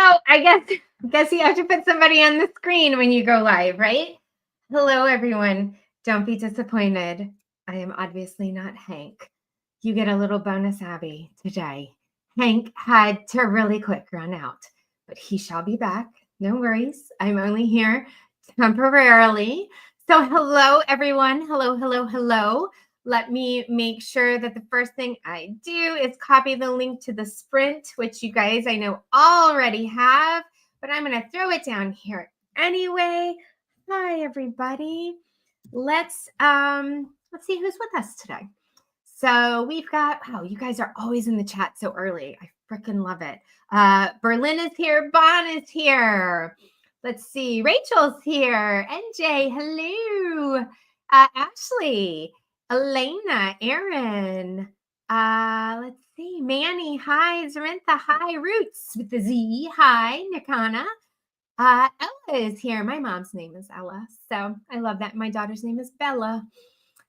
Oh, I guess you have to put somebody on the screen when you go live, right? Hello, everyone. Don't be disappointed. I am obviously not Hank. You get a little bonus Abby today. Hank had to really quick run out, but he shall be back. No worries. I'm only here temporarily. So, hello, everyone. Hello, hello, hello. Let me make sure that the first thing I do is copy the link to the sprint, which you guys I know already have, but I'm going to throw it down here anyway. Hi, everybody. Let's see who's with us today. So we've got, wow, you guys are always in the chat so early. I freaking love it. Berlin is here. Bon is here. Let's see. Rachel's here. NJ, hello. Ashley, Elena, Aaron. Let's see. Manny, hi. Zarintha, hi. Roots with the Z, hi. Nikana. Ella is here. My mom's name is Ella. So I love that. My daughter's name is Bella.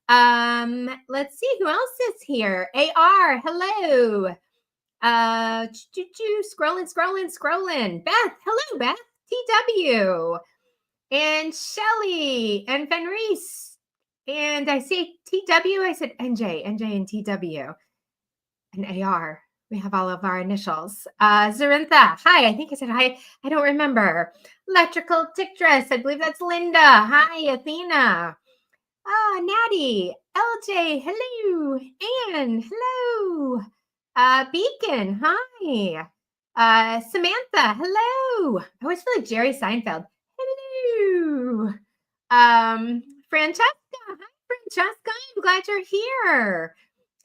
Let's see who else is here. AR, hello. Scrolling. Beth, hello, Beth. TW. And Shelly and Fenris. And I see TW. I said NJ and TW. And AR. We have all of our initials. Zarintha, hi. I think I said hi. I don't remember. Electrical Tick Dress. I believe that's Linda. Hi, Athena. Natty, LJ, hello. Anne, hello. Beacon, hi. Samantha, hello. I always feel like Jerry Seinfeld. Hello. Francesca, hi, Francesca. I'm glad you're here.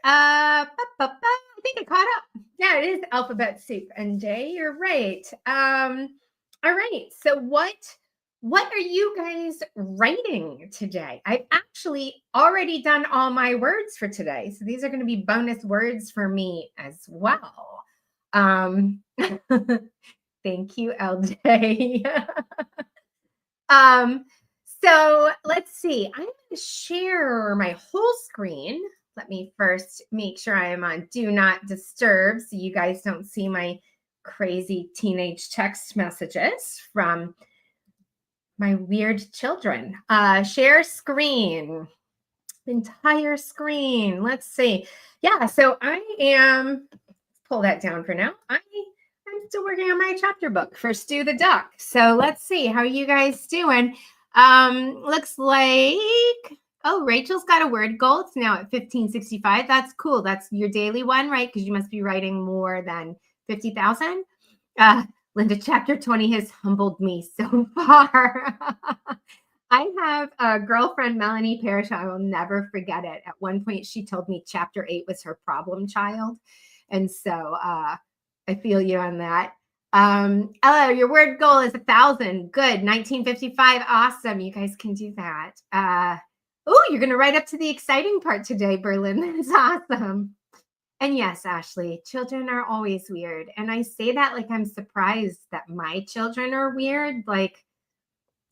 I think I caught up. Yeah, it is alphabet soup. And Jay, you're right. All right. So what are you guys writing today? I've actually already done all my words for today. So these are going to be bonus words for me as well. Thank you, LJ. So let's see. I'm going to share my whole screen. Let me first make sure I am on Do Not Disturb so you guys don't see my crazy teenage text messages from my weird children. Share screen, entire screen. Let's see. Yeah, so I am, pull that down for now. I'm still working on my chapter book for Stu the Duck. So let's see. How are you guys doing? Looks like, oh, Rachel's got a word goal. It's now at 1565. That's cool. That's your daily one, right? Because you must be writing more than 50,000. Linda, chapter 20 has humbled me so far. I have a girlfriend, Melanie Parrish. I will never forget it. At one point, she told me chapter 8 was her problem child. And so I feel you on that. Ella, your word goal is 1,000. Good. 1955. Awesome. You guys can do that. Oh, you're going to write up to the exciting part today, Berlin. That's awesome. And yes, Ashley, children are always weird. And I say that like I'm surprised that my children are weird. Like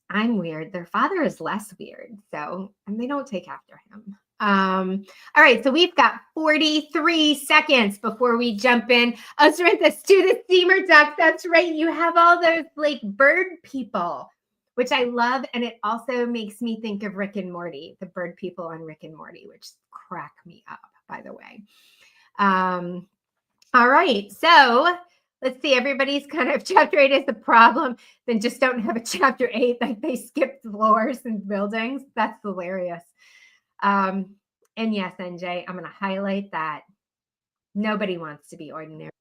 I'm weird. Their father is less weird. So, and they don't take after him. All right, so we've got 43 seconds before we jump in. Oh, Sarintha, Stu the steamer duck. That's right. You have all those like bird people, which I love. And it also makes me think of Rick and Morty, the bird people on Rick and Morty, which crack me up, by the way. All right, so let's see. Everybody's kind of chapter 8 is the problem. Then just don't have a chapter 8, like they skipped floors and buildings. That's hilarious. And yes, NJ, I'm going to highlight that. Nobody wants to be ordinary.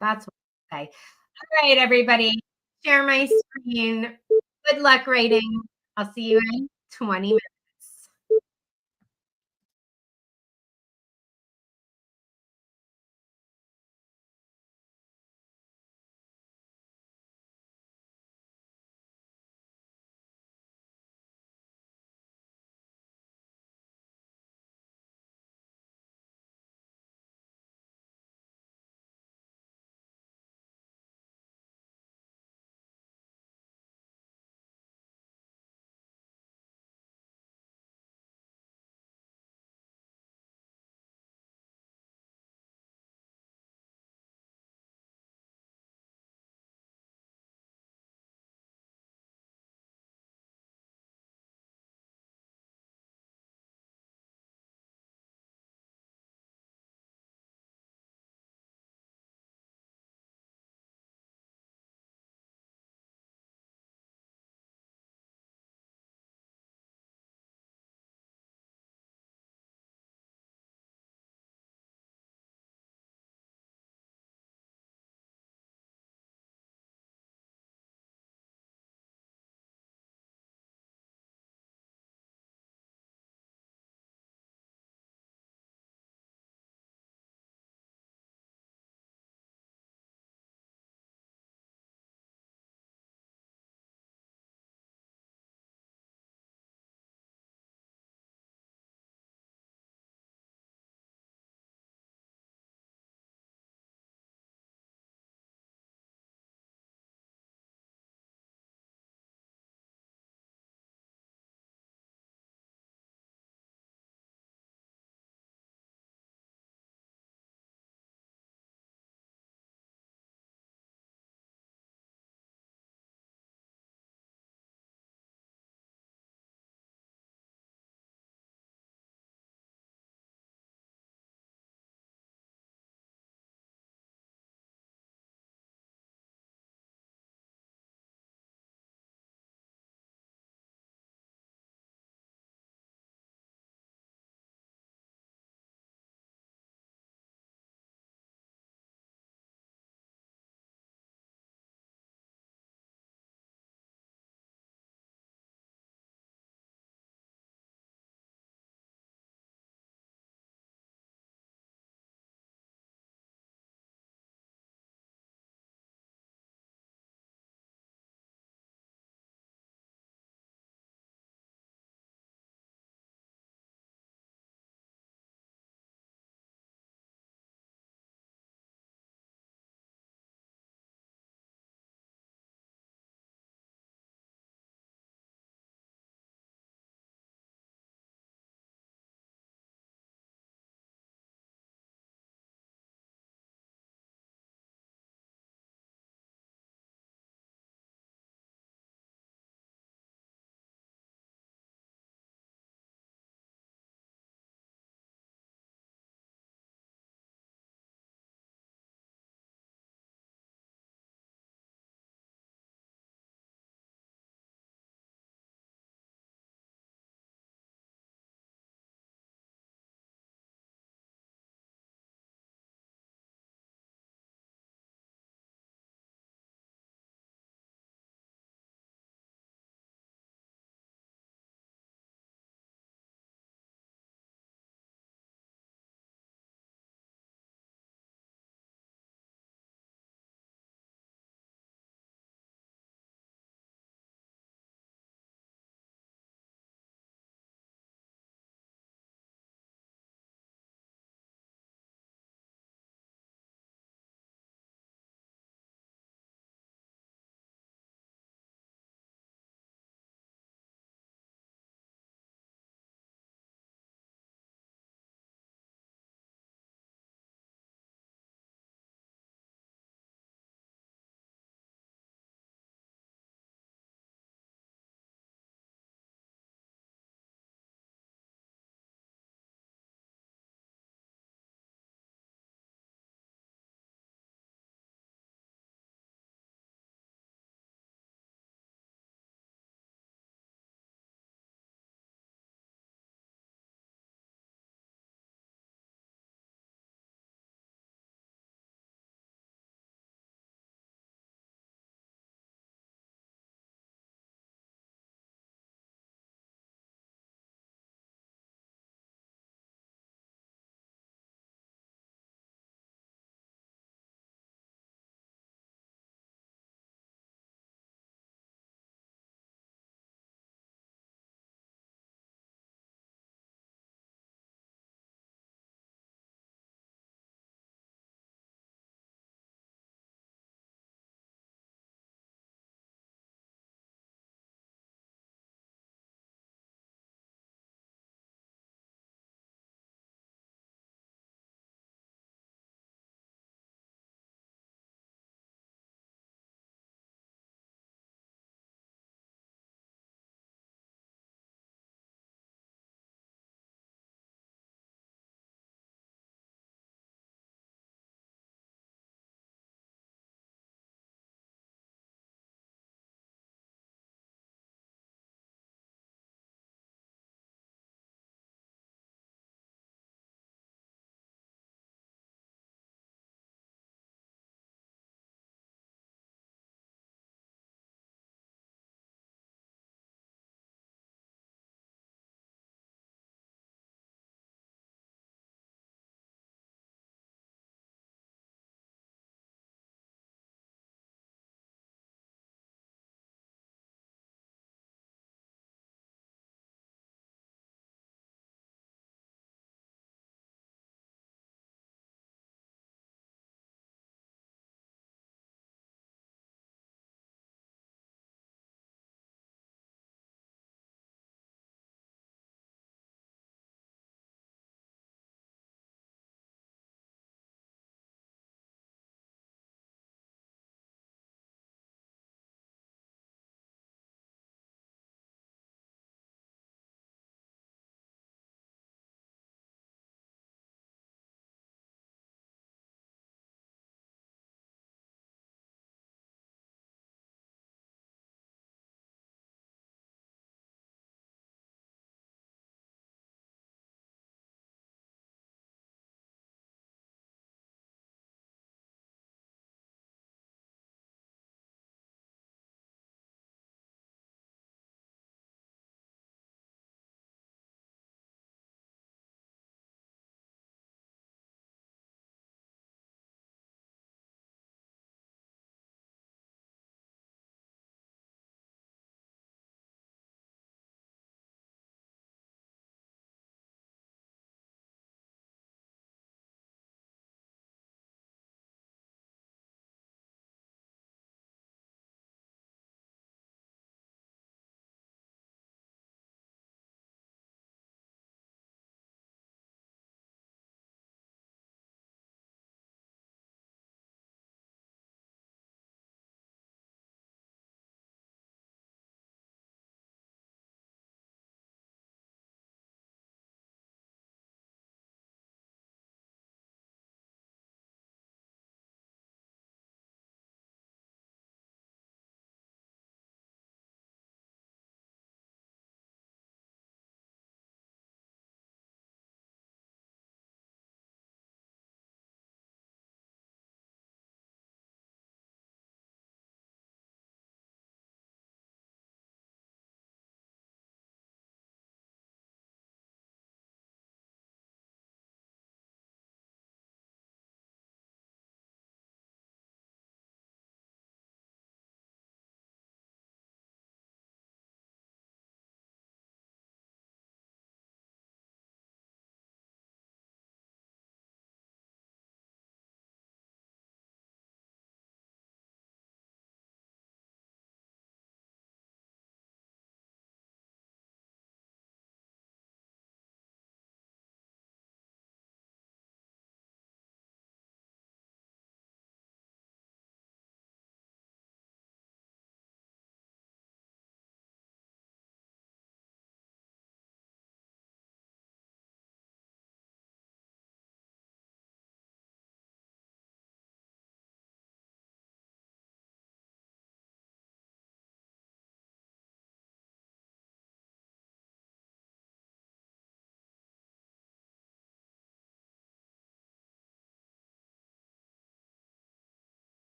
That's what I say. All right, everybody, share my screen. Good luck writing. I'll see you in 20 minutes.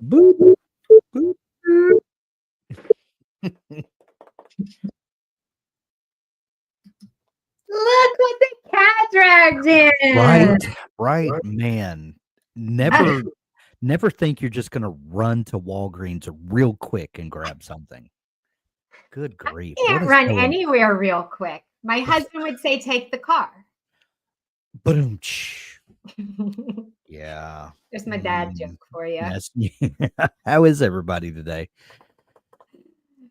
Boop, boop. Look what the cat dragged in. Right, man. Never think you're just gonna run to Walgreens real quick and grab something. Good grief. What Can't is run going anywhere real quick. My husband would say, take the car. boom? There's Yeah. my dad joke for you. That's how is everybody today? We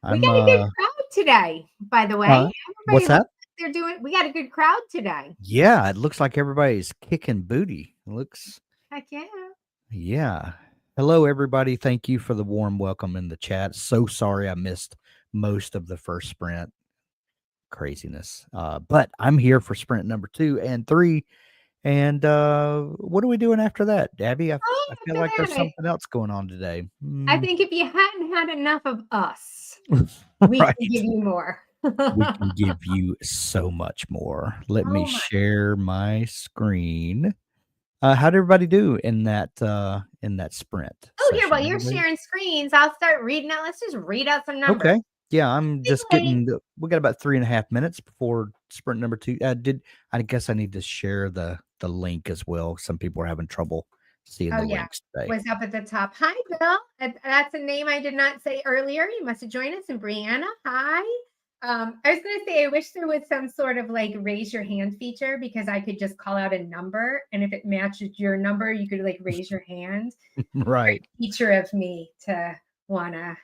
I'm got a good crowd today, by the way. what's Everybody that? looks like they're doing, we got a good crowd today. Yeah, it looks like everybody's kicking booty. Heck yeah. Yeah. Hello, everybody. Thank you for the warm welcome in the chat. So sorry I missed most of the first sprint. Craziness. But I'm here for sprint number 2 and 3. And what are we doing after that, Abby? I feel like there's something else going on today. I think if you hadn't had enough of us, we Right. can give you more. We can give you so much more. Let me share my screen. How did everybody do in that sprint? Oh, here, session? while you're sharing screens, I'll start reading out. Let's just read out some numbers. Okay. Yeah, I'm just getting. We got about 3.5 minutes before sprint number 2. I guess I need to share the link as well. Some people are having trouble seeing the links today. Was up at the top. Hi, Bill. That's a name I did not say earlier. You must have joined us. And Brianna, hi. I was going to say, I wish there was some sort of like raise your hand feature, because I could just call out a number, and if it matches your number, you could like raise your hand. Right. Feature of me to want to,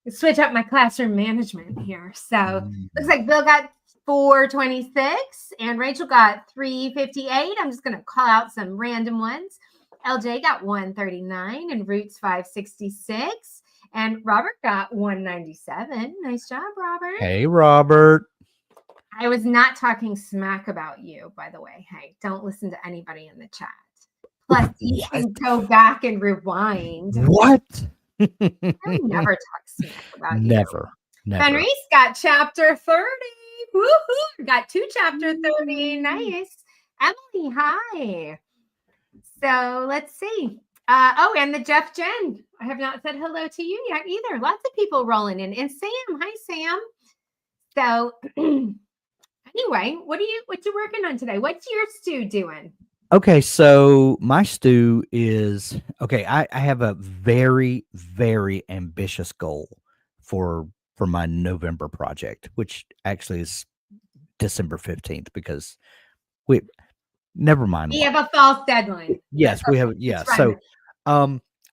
switch up my classroom management here. So looks like Bill got 426 and Rachel got 358. I'm just going to call out some random ones. LJ got 139 and Roots 566. And Robert got 197. Nice job, Robert. Hey, Robert. I was not talking smack about you, by the way. Hey, don't listen to anybody in the chat. Plus, you can go back and rewind. What? I never talk smack about you. Never. Henry's got chapter 30. Woohoo! Got 2 chapter 30. Nice. Emily, hi. So let's see. And the Jeff Jen. I have not said hello to you yet either. Lots of people rolling in. And Sam, hi Sam. So anyway, what you working on today? What's your stew doing? Okay, so my stew is I have a very, very ambitious goal for my November project, which actually is December 15th, because never mind. We have a false deadline. Yes, we have. Yeah. So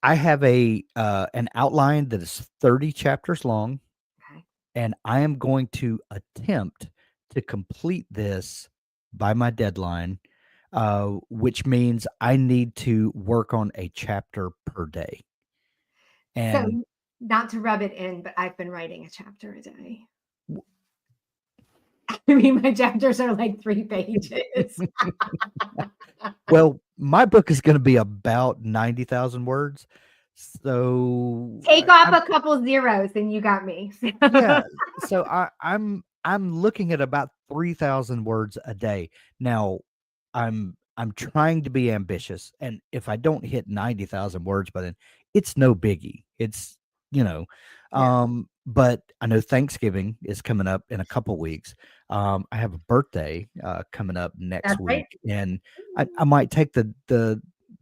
I have an outline that is 30 chapters long. Okay. And I am going to attempt to complete this by my deadline, which means I need to work on a chapter per day. And so, not to rub it in, but I've been writing a chapter a day. I mean, my chapters are like 3 pages. Well, my book is going to be about 90,000 words. So take off a couple zeros and you got me. Yeah. So I'm looking at about 3,000 words a day. Now, I'm trying to be ambitious, and if I don't hit 90,000 words by then, it's no biggie. It's, but I know Thanksgiving is coming up in a couple weeks. I have a birthday coming up next week, and I might take the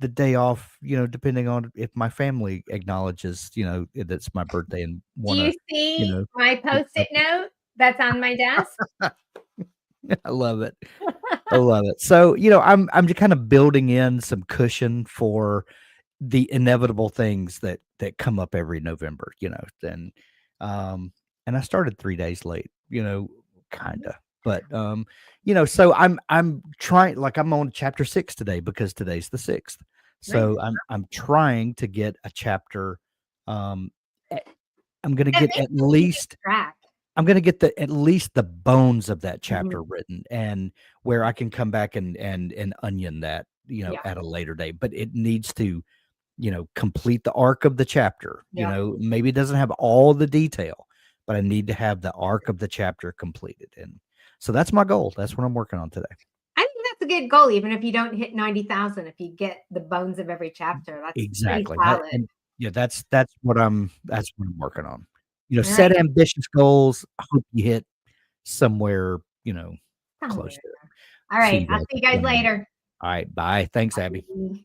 day off, depending on if my family acknowledges, that's my birthday and want to. Do you see my Post-it note that's on my desk? I love it. I love it. So, I'm just kind of building in some cushion for the inevitable things that come up every November, and I started 3 days late, kind of, but, so I'm trying, like I'm on chapter 6 today because today's the 6th. So I'm trying to get a chapter. I'm going to get at least the bones of that chapter written, and where I can come back and onion that, at a later date. But it needs to, complete the arc of the chapter. Maybe it doesn't have all the detail, but I need to have the arc of the chapter completed. And so that's my goal. That's what I'm working on today. I think that's a good goal, even if you don't hit 90,000. If you get the bones of every chapter, that's pretty Exactly. That solid. and yeah, that's what I'm working on. All right, Set ambitious goals. I hope you hit somewhere, close somewhere. to it. All See right, you I'll guys see you guys later. later. Alright, bye. Thanks, Abby. Bye.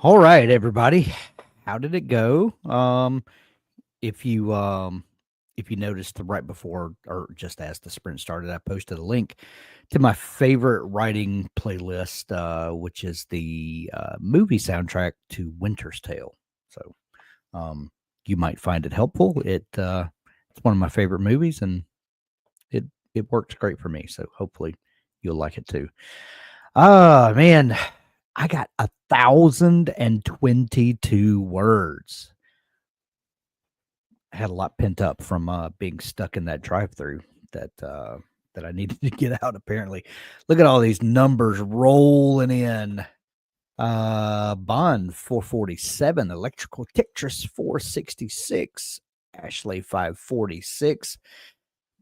All right, everybody. How did it go? If you if you noticed right before or just as the sprint started, I posted a link to my favorite writing playlist, which is the movie soundtrack to Winter's Tale. So um, you might find it helpful. It's one of my favorite movies, and it it works great for me. So hopefully you'll like it too. Oh man, I got 1,022 words. I had a lot pent up from being stuck in that drive-through that I needed to get out. Apparently, look at all these numbers rolling in. Bond 447, Electrical Tetris 466, Ashley 546,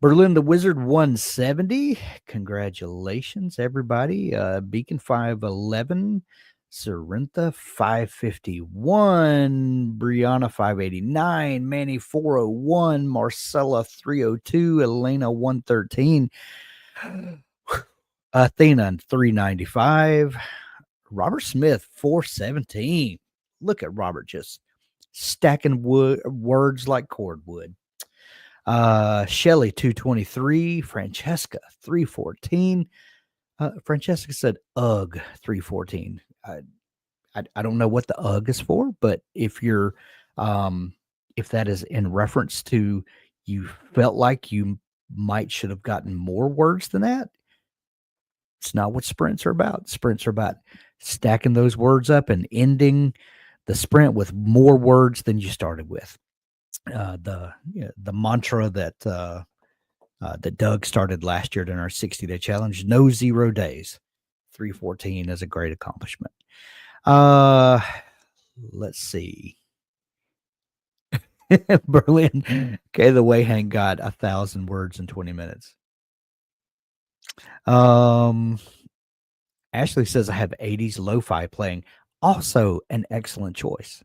Berlin the Wizard 170. Congratulations, everybody. Beacon 511. Sorrentha 551. Brianna 589. Manny 401. Marcella 302. Elena 113. Athena 395. Robert Smith 417. Look at Robert just stacking words like cordwood. Shelly 223, Francesca 314. Francesca said ugh 314. I don't know what the ugh is for, but if that is in reference to you felt like you might should have gotten more words than that, it's not what sprints are about. Sprints are about stacking those words up and ending the sprint with more words than you started with. The mantra that Doug started last year during our 60-day challenge: no 0 days. 314 is a great accomplishment. Let's see. Berlin. Okay, the Wayhang got 1,000 words in 20 minutes. Ashley says I have 80s lo-fi playing. Also an excellent choice.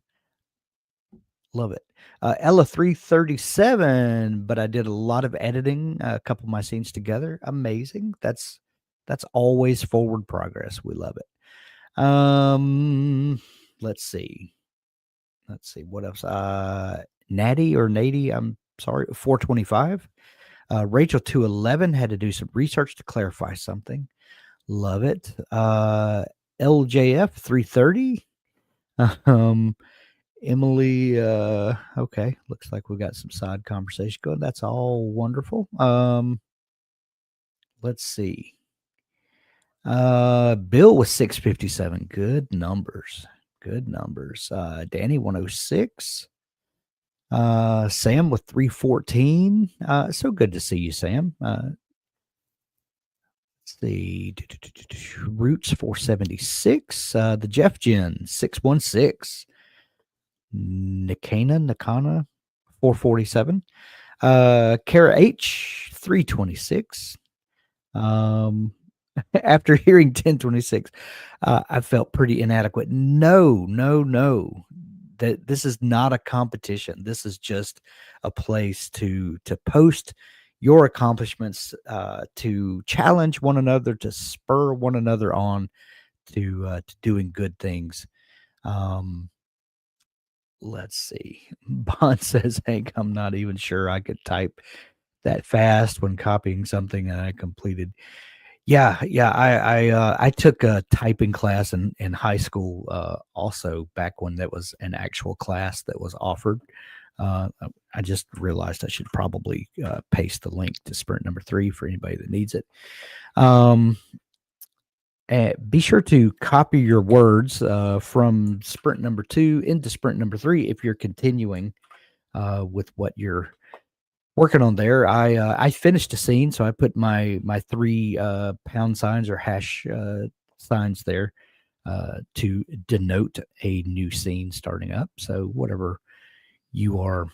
Love it. Ella 337, but I did a lot of editing, a couple of my scenes together. Amazing. That's always forward progress. We love it. Let's see. What else? Natty or Nady, I'm sorry, 425. Rachel 211 had to do some research to clarify something. Love it. LJF 330. Emily, okay, looks like we got some side conversation going. That's all wonderful. Let's see. Bill was 657. Good numbers. Good numbers. Danny 106. Sam with 314. So good to see you, Sam. Let's see. Roots 476. The Jeff Gen 616. Nakana 447. Kara H 326. After hearing 1026, I felt pretty inadequate. No. That this is not a competition. This is just a place to post your accomplishments, to challenge one another, to spur one another on to doing good things. Let's see. Bond says, Hank, I'm not even sure I could type that fast when copying something that I completed. Yeah. I took a typing class in high school, also back when that was an actual class that was offered. I just realized I should probably paste the link to sprint number 3 for anybody that needs it. Be sure to copy your words from sprint number 2 into sprint number 3 if you're continuing with what you're working on there. I finished a scene, so I put my 3 pound signs or hash signs there to denote a new scene starting up. So whatever you are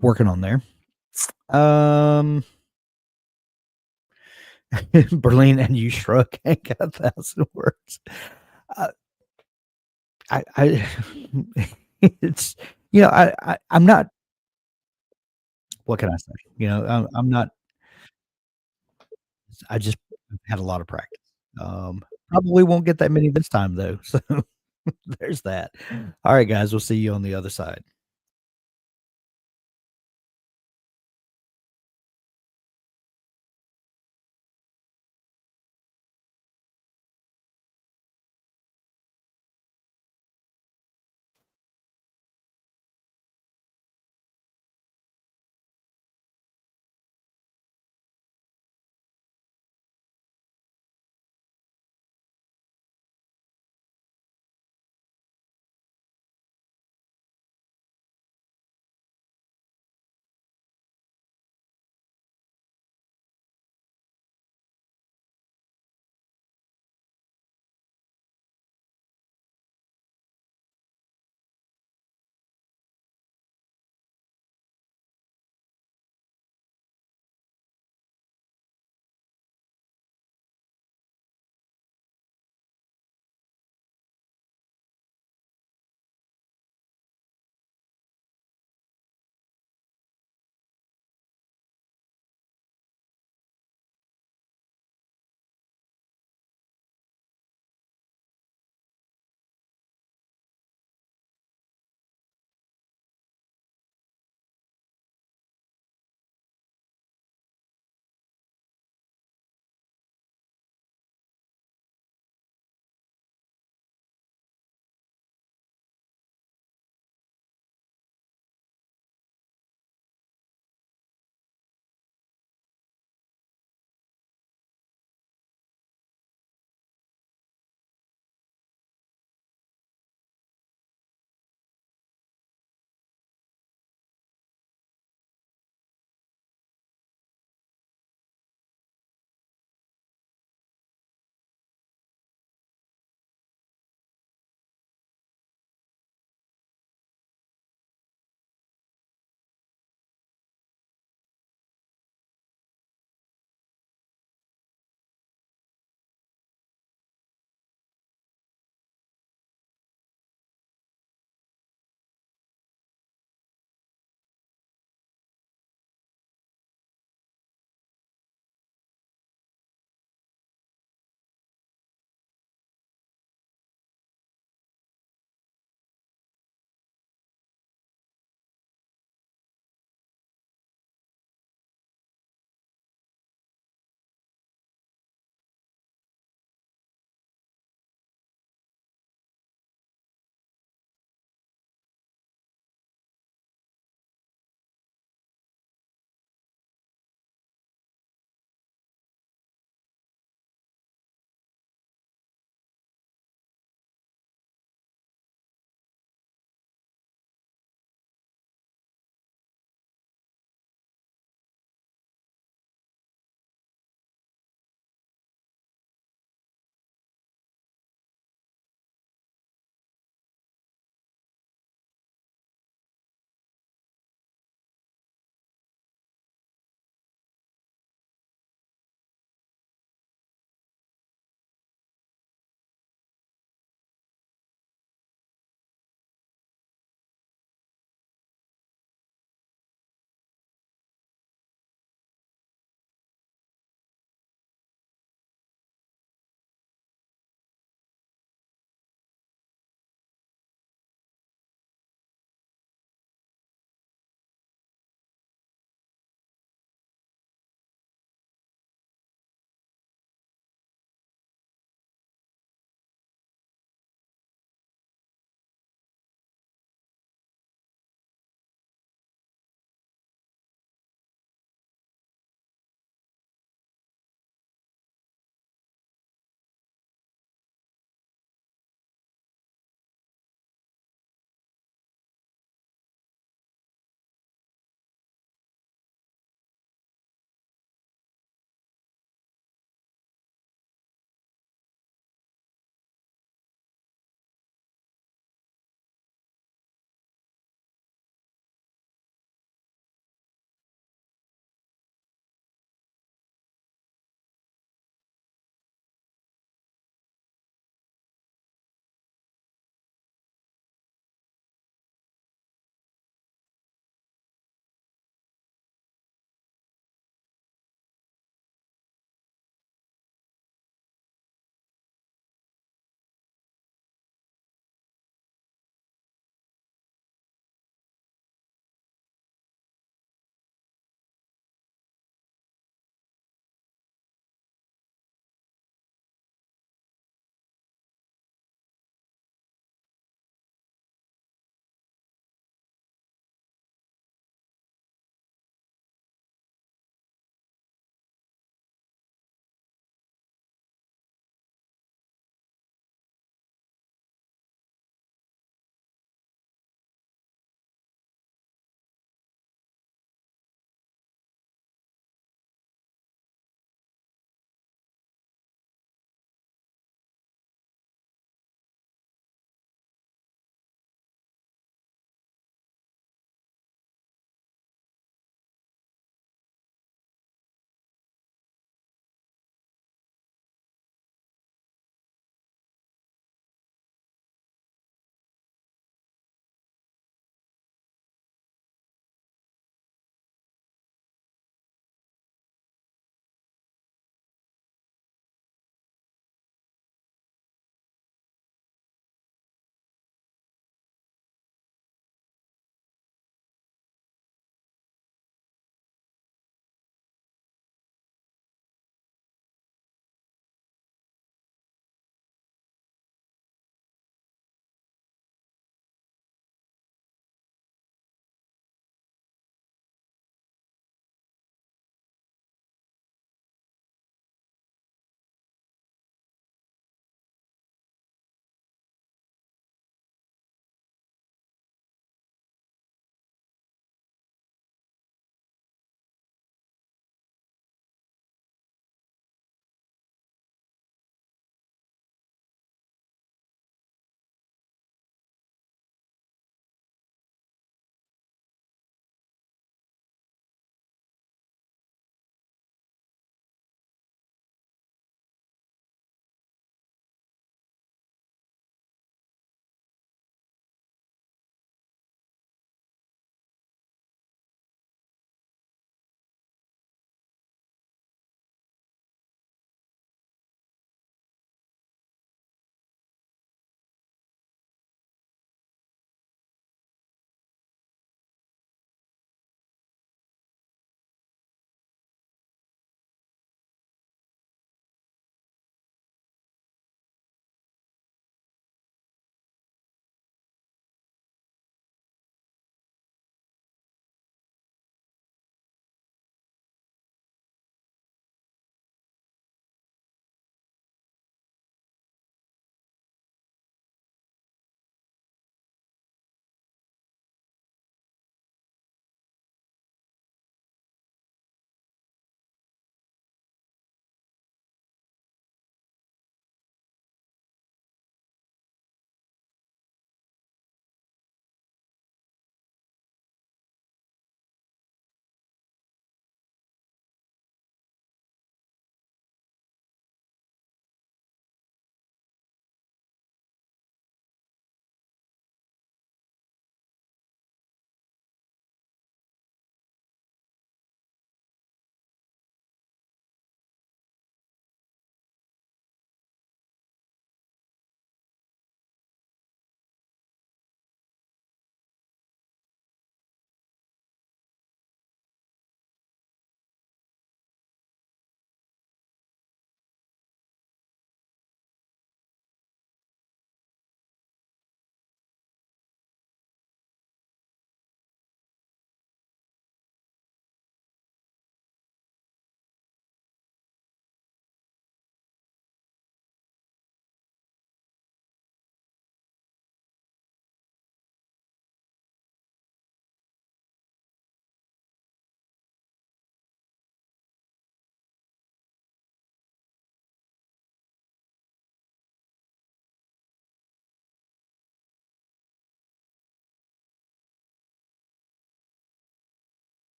working on there. Berlin and you shrug and got 1,000 words. I it's I'm not. What can I say? I'm not. I just had a lot of practice. Probably won't get that many this time though. So There's that. All right, guys, we'll see you on the other side.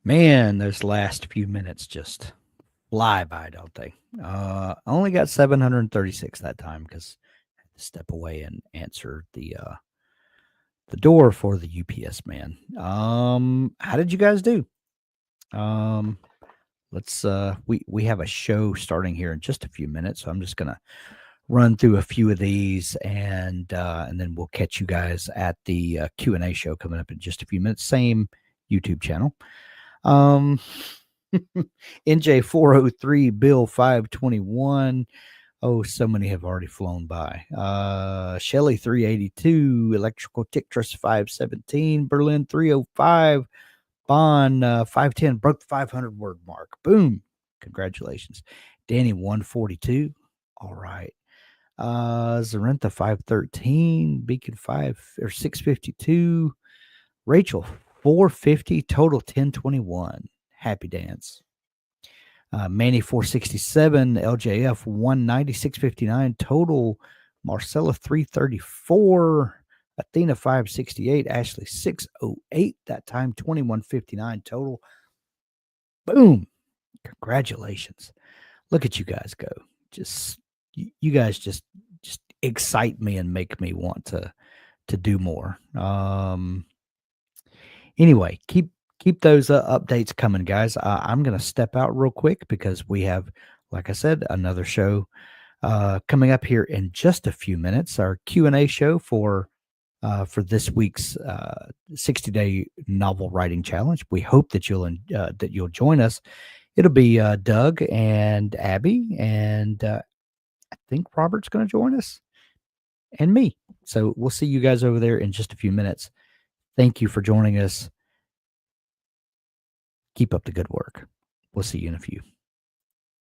Man, those last few minutes just fly by, don't they? Only got 736 that time because I had to step away and answer the door for the UPS man. How did you guys do? Um, let's we have a show starting here in just a few minutes, so I'm just gonna run through a few of these and then we'll catch you guys at the Q&A show coming up in just a few minutes. Same YouTube channel. NJ403, Bill 521. Oh, so many have already flown by. Shelly 382, Electrical Tictress 517, Berlin 305, Bond 510, broke the 500 word mark. Boom. Congratulations. Danny 142. All right. Zarentha 513, Beacon 5 or 652, Rachel 450, total 1021. Happy dance. Manny 467, LJF 190, 659, total Marcella 334, Athena 568, Ashley 608, that time 2159 total. Boom. Congratulations. Look at you guys go. Just you guys just excite me and make me want to do more. Anyway, keep those updates coming, guys. I'm going to step out real quick because we have, like I said, another show coming up here in just a few minutes. Our Q&A show for this week's 60-day novel writing challenge. We hope that you'll join us. It'll be Doug and Abby, and I think Robert's going to join us, and me. So we'll see you guys over there in just a few minutes. Thank you for joining us. Keep up the good work. We'll see you in a few.